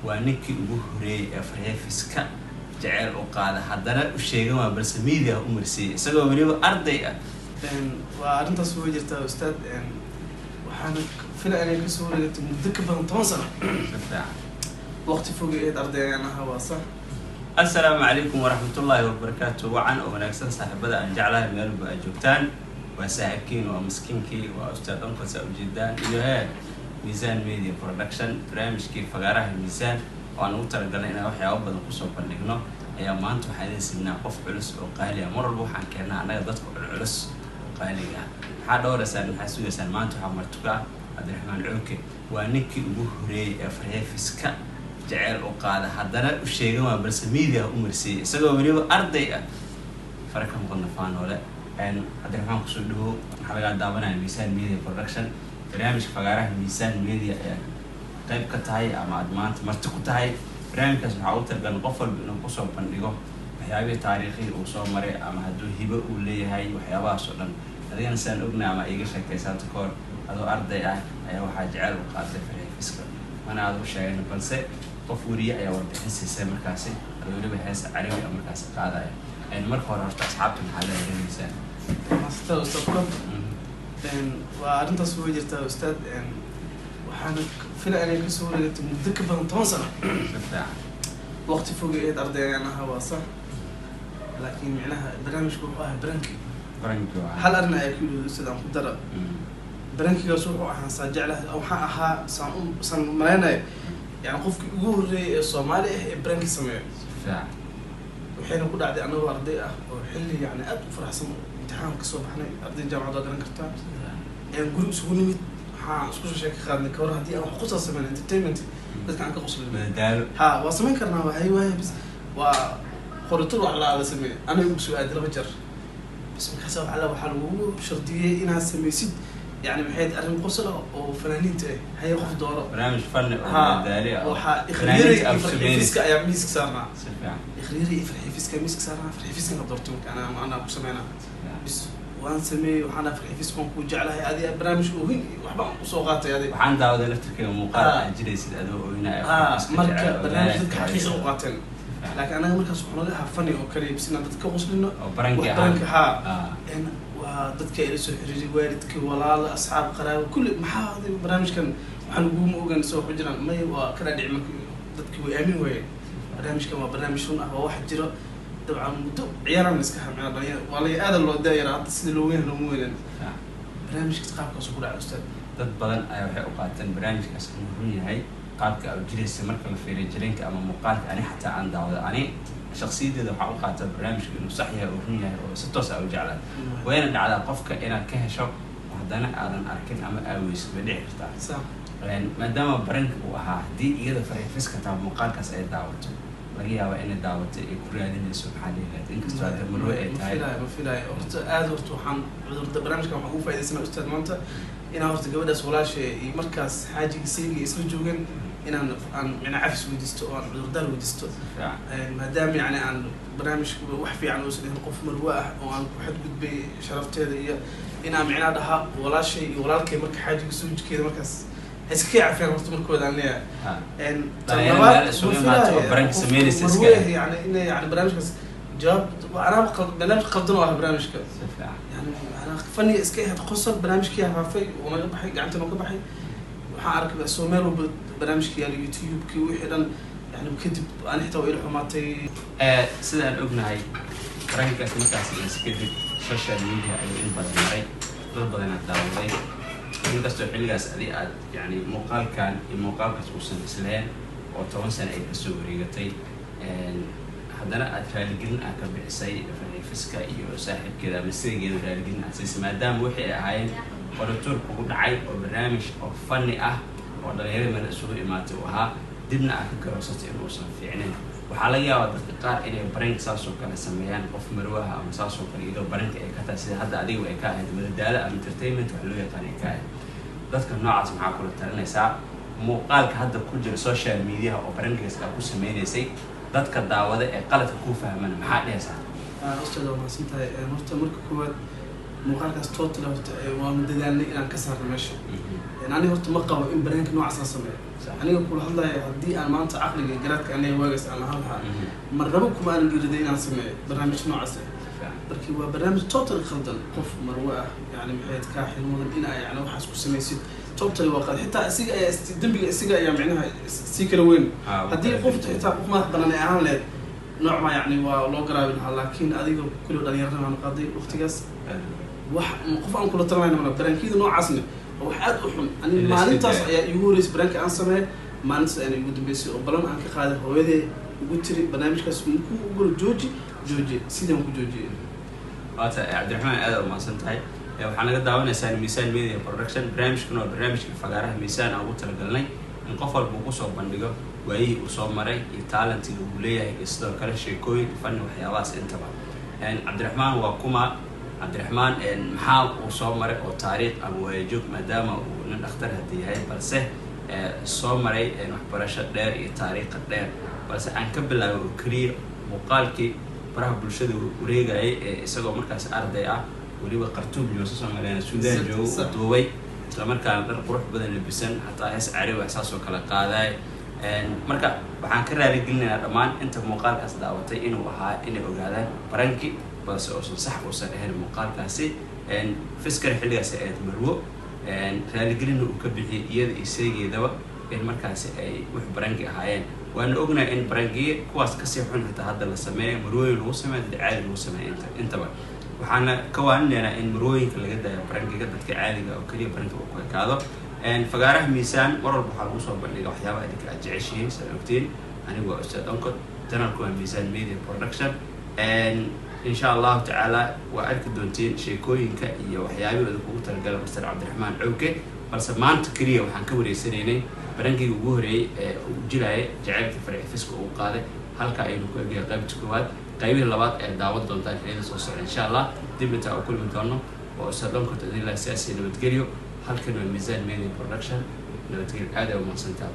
waa ninkii ugu horeeyay ee farxiifiska jacayl u qaada haddana u sheegan waa balse media u marsiyay isagoo weliba arday ah waa arrintaas way jirtaa ustaad waxaan filaa inay ka soo wareegtay muddo ka badan 10 sano waqti fog ee ardayana ahaa waa sax السلام عليكم ورحمة الله وبركاته وعن ونكسر صاحب بدأ أن جعلها من قلب أجوبتان وساكين ومسكينكي وأستاذ أنقذ جدا إلى ميزان ميديا برودكشن برامج كيف فقراه الميزان وأنا أوتر قلنا إنه وحي أوبد نقصه بلغنا يا ما أنتم حديث إننا قف علس وقالي مر الروح عن كنا أنا ضدك العلس قالي هذا هو رسالة حسوي رسالة ما أنتم حمرتك عبد الرحمن العوكي ونكي وهري فريفسكا jacayl u qaada haddana u sheegan waa balse media u marsiyay isagoo weliba arday ah farka muqadna faanoole cabdiraxmaan kusoo dhawo waxaa laga daawanaya miisaan media production barnaamijka fagaaraha miisaan media ee qayb ka tahay ama aad maanta marti ku tahay barnaamijkaas waxaa u targan qof walba inuu kusoo bandhigo waxyaabihii taariikhii uu soo maray ama hadduu hibo uu leeyahay waxyaabahaas oo dhan adigana saan ognahay ama iga sheekaysaata ka hor adoo arday ah ayaa waxaa jacayl u qaaday farxiifiska mana aad u sheegan balse qof wariye ayaa warbixin siisay markaasi weliba heesa carabi ah markaasi qaadaya marka hore horta asxaabta maxaa la helaysaa master ustaad waa arrintaas way jirtaa ustaad waxaan filaa inay ka soo wareegtay muddo ka badan 10 sano waqti fog ee ardayana ahaa waa sax laakiin micnaha barnaamijku wuxuu ahaa branki hal arrin ayaa ku yidhi sidaan ku dara brankigaas wuxuu ahaa saa jeclahay waxaan ahaa saan malaynaya يعني قف يقول الصومالي برانك سمع وحين أقول عادي أنا وأرضي وحلي يعني أدو فرح سمع امتحان كسب إحنا أرضي الجامعة ده قرن كرتان يعني نقول سكوني ميت ها سكوش شيء خدنا كورة دي أو قصة سمعنا entertainment بس كان كقصة بالدال ها وسمعنا كرنا وهاي بس وخرطوا على سمع أنا بسوي أدرى بجر بس مكسب على وحلو شرطية إنها سمع سيد يعني بحيث أرم قصة وفنانين تاعي هي قف دوره برنامج فن دالي وح إخريري فرحيفسك يا ميسك صارنا إخريري فرحيفسك ميسك صارنا فرحيفسك نقدرتهم أنا بسمعنا بس وأنا سمي وحنا فرحيفسكم وجعلها هذه برنامج وهين وحبا وصوغات هذه وحنا داود نفتك مقارنة جليس الأداء وهنا مركب برنامج حقيقة وقاتل لكن أنا مركز سبحان الله فني وكري بس أنا بتكوس لنا برنك ها ودتك إلسو حريري والدك ولا أصحاب قراءة كل محاضر برنامج كان حنقوم وجن سوى حجرا ما يبغى كذا دعمك دتك ويأمين وين برنامج كان برنامج شون هو واحد جرا طبعا عيانا مسكها معنا والله هذا اللي داير عاد سلوين لوين برنامج كتقاب كسبور على الأستاذ dad badan ayaa waxay u qaateen barnaamijkaas inuu run yahay qaabka aad jiraysa marka la fiiriyo jirinka ama muuqaalka ani xataa aan daawado ani shakhsiyadeeda waxaa u qaataa barnaamijka inuu sax yahay oo run yahay oo si toos ah u jeclaa wayna dhacdaa qofka inaad ka hesho haddana aadan arkin ama aaweysid way dhici kartaa maadaama baranka uu ahaa haddii iyada farxiifiska taa muuqaalkaas ay daawato laga yaabaa inay daawato ay ku raadinayso maxaa dhihilahayd inkastoo hadda marwe ay tahay ma filaayo horta aada horta waxaan cudurda barnaamijkan waxaan ugu faa'iidaysanaa ustaad maanta inaan horta gabadhaas walaasha iyo markaas xaajiga sayga isla joogan inaan micna cafis weydiisto oo aan cudurdaar weydiisto maadaama yani aan barnaamijka wax fiican uusan ahayn qof marwe ah oo aan ku xadgudbay sharafteeda iyo inaan micnaa dhahaa walaashay iyo walaalkay marka xaajiga sawjkeeda markaas iska عارفين horta markooda aan leeyahay يعني إنه يعني برنامجك جواب أنا برنامج قدنا على برنامجك يعني أنا فني إسكيه هتقصر برنامجك يا عفاي وأنا بحي قعدت أنا كبحي وحارك بسومير وبرنامجك على اليوتيوب كي وحدا يعني بكتب أنا حتى وإلى حماتي سيدا الأغنى هاي برنامجك متعسل إسكيه سوشيال ميديا أي إنبادي معي ضربنا الدعوة inkastoo xilligaas adi aad yani muuqaalkan iyo muuqaalkaas uusan isleen oo 10 sano ay kasoo wareegatay haddana aad raaligelin aad ka bixisay farxiifiska iyo saaxiibkeeda ama sidegeeda raaligelin aad siisay maadaama waxay ahaayeen qoratuur kugu dhacay oo barnaamij oo fani ah oo dhalinyaro meel isugu imaatay uu ahaa dibna aad ka garoosatay inuusan fiicnayn waxaa laga yaabaa dadka qaar inay barank saasoo kale sameeyaan qof marwaha ama saasoo kale iyadoo baranka ay ka tahay sida hadda adigu ay ka ahayd madadaalo ama entertainment wax loo yaqaan ay ka ahayd dadka noocaas maxaa kula talinaysaa muuqaalka hadda ku jira social media oo barankiisa aad ku sameynaysay dadka daawada ee qaladka ku fahmaan maxaa dhehaysaa أستاذ ما سنتها مرت مرك كواد muuqaalkaas total horta waa dadaalnay inaan ka saarno meesha aniga horta ma qabo in barnaamijka noocaas la sameeyo aniga kula hadlaya haddii aan maanta caqliga garaadka aniga waagaas aan lahaan lahaa marnaba kuma aanan dhiiriday inaan sameeyo barnaamij noocaas markii waa barnaamij total khaldan qof marwo ah yani maxayd kaa xilmudan in ay yani waxaas ku samaysid total waa qalad xitaa isiga ayaa dambiga isiga ayaa micnaha si kala weyn haddii qofta xitaa qof madax banaan ay ahaan leed nooc ma yani waa loo garaabi lahaa laakiin adiga kulli dhalinyarada aan qaaday waqtigaas wax qof aan kula talanayna mana barnaamijyada noocaasna wax aad u xun ani maalintaas ayaa igu horeysay barnaamijka aan sameeyay maalintaas ayaan igu dambeysay oo balan aan ka qaaday hooyadee ugu tiri barnaamijkaas ku ugu jooji sidaan ku joojiyay waata Cabdiraxmaan aad u maasan tahay waxaan naga daawanaysaa Miisaan Media Production barnaamijkan oo barnaamijka fagaaraha Miisaan aan ugu talagalnay in qof walba uu soo bandhigo waayihii uu soo maray iyo talentiga uu leeyahay iyo sidoo kale sheekooyin fan waxyaabahaas intaba Cabdiraxmaan waa kuma Cabdiraxmaan maxaa uu soo maray oo taariikh ama waayajoog maadaama uu nin dhakhtar hadii yahay balse soo maray waxbarasho dheer iyo taariikh dheer balse aan ka bilaabo career muuqaalkii baraha bulshada wareegayay isagoo markaas arday ah waliba qartuub iyo Soomaaliya Suudaan joogo duubay isla markaana dhar qurux badan labisan hataa hees cariiq asaasoo kala qaaday marka waxaan ka raali gelinaynaa dhammaan inta muuqaalkaas daawatay inuu ahaa inay ogaadaan baranki balse oo sax u sareeyay muuqaalkaasi fiskar xilligaas ay marwo raali gelin uu ka bixiyay iyada isageedaba in markaas ay wax baranki ahaayeen waana ognahay in barankiye kuwaas ka sii xun xitaa hadda la sameeyo marwooyin lagu sameeyo caadi lagu sameeyo intaba waxaana ka waaninaynaa in marwooyinka laga daayo barankiga dadka caadiga oo kaliya barankiga uu ku ekaado fagaaraha Miisaan mar walba waxaa lagu soo bandhigaa waxyaabaha idinka aad jeceshihiin sida ogtiin anigu waa Ustaad Onkod channelku waa Miisaan Media Production إن شاء الله تعالى وأركض دونتين شيكوينك إياه وحيابي وذكوه ترجع مستر عبد الرحمن عوكي بس ما أنت كريه وحنكبر يسنيني برنكي وجوهري وجلاء جعلت فرع فيسكو وقاده هل كأنه قابل تكواد قابل اللبات دعوة دونتين في الصوص إن شاء الله دي بتاع كل من كانوا وأستخدم كنت أدين الأساسي اللي بتجريه هل كانوا ميزان ميديا برودكشن اللي بتجري هذا وما سنتات